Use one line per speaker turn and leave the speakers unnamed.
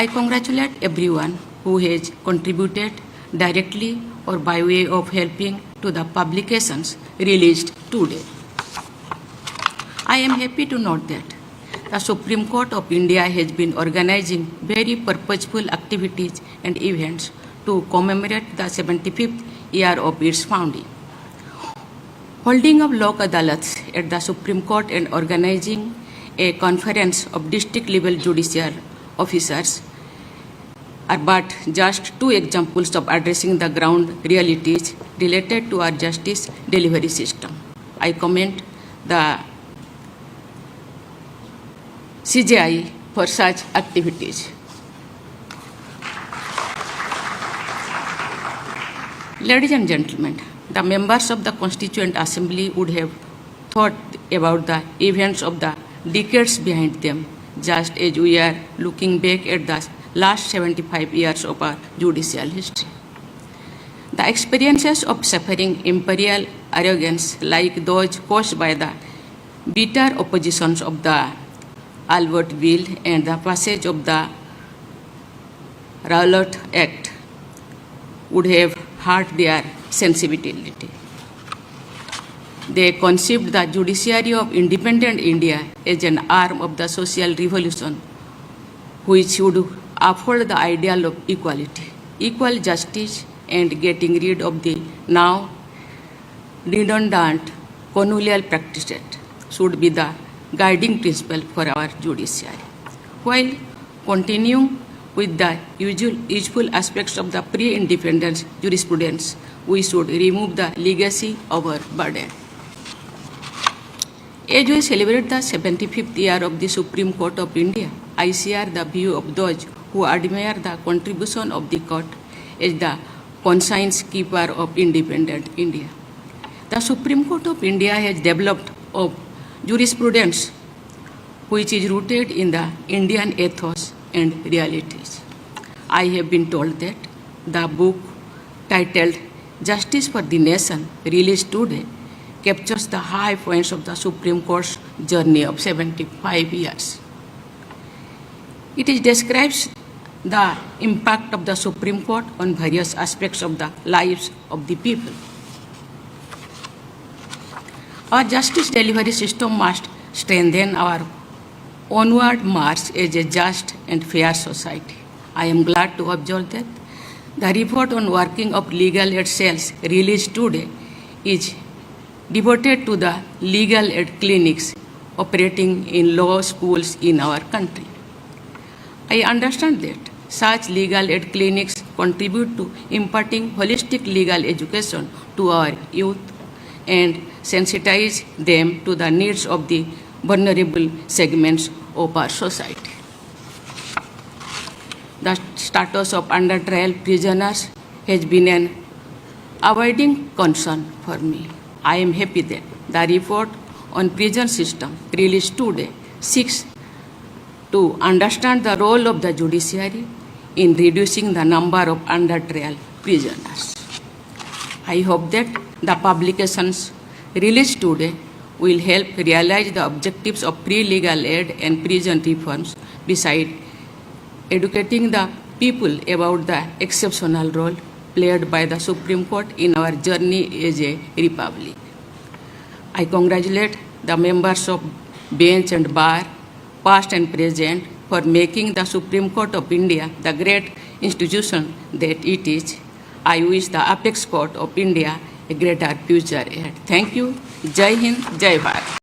I congratulate everyone who has contributed directly or by way of helping to the publications released today. I am happy to note that the Supreme Court of India has been organizing very purposeful activities and events to commemorate the 75th year of its founding. Holding of Lok Adalats at the Supreme Court and organizing a conference of district level judicial officers are but just two examples of addressing the ground realities related to our justice delivery system. I commend the CJI for such activities. Ladies and gentlemen, the members of the Constituent Assembly would have thought about the events of the decades behind them, just as we are looking back at the last 75 years of our judicial history. The experiences of suffering imperial arrogance like those caused by the bitter oppositions of the Albert Bill and the passage of the Rowlatt Act would have hurt their sensibility. They conceived the judiciary of independent India as an arm of the social revolution which would uphold the ideal of equality, equal justice, and getting rid of the now redundant colonial practices should be the guiding principle for our judiciary. While continuing with the useful aspects of the pre-independence jurisprudence, we should remove the legacy of our burden. As we celebrate the 75th year of the Supreme Court of India, I share the view of those who admire the contribution of the court as the conscience keeper of independent India. The Supreme Court of India has developed a jurisprudence which is rooted in the Indian ethos and realities. I have been told that the book titled Justice for the Nation, released today, captures the high points of the Supreme Court's journey of 75 years. It describes the impact of the Supreme Court on various aspects of the lives of the people. Our justice delivery system must strengthen our onward march as a just and fair society. I am glad to observe that the report on working of legal aid cells released today is devoted to the legal aid clinics operating in law schools in our country. I understand that such legal aid clinics contribute to imparting holistic legal education to our youth and sensitize them to the needs of the vulnerable segments of our society. The status of under trial prisoners has been an abiding concern for me. I am happy that the report on prison system released today seeks to understand the role of the judiciary in reducing the number of under trial prisoners. I hope that the publications released today will help realize the objectives of pre-legal aid and prison reforms, besides educating the people about the exceptional role played by the Supreme Court in our journey as a republic. I congratulate the members of bench and bar, past and present, for making the Supreme Court of India the great institution that it is. I wish the Apex Court of India a greater future ahead. Thank you. Jai Hind, Jai Bharat.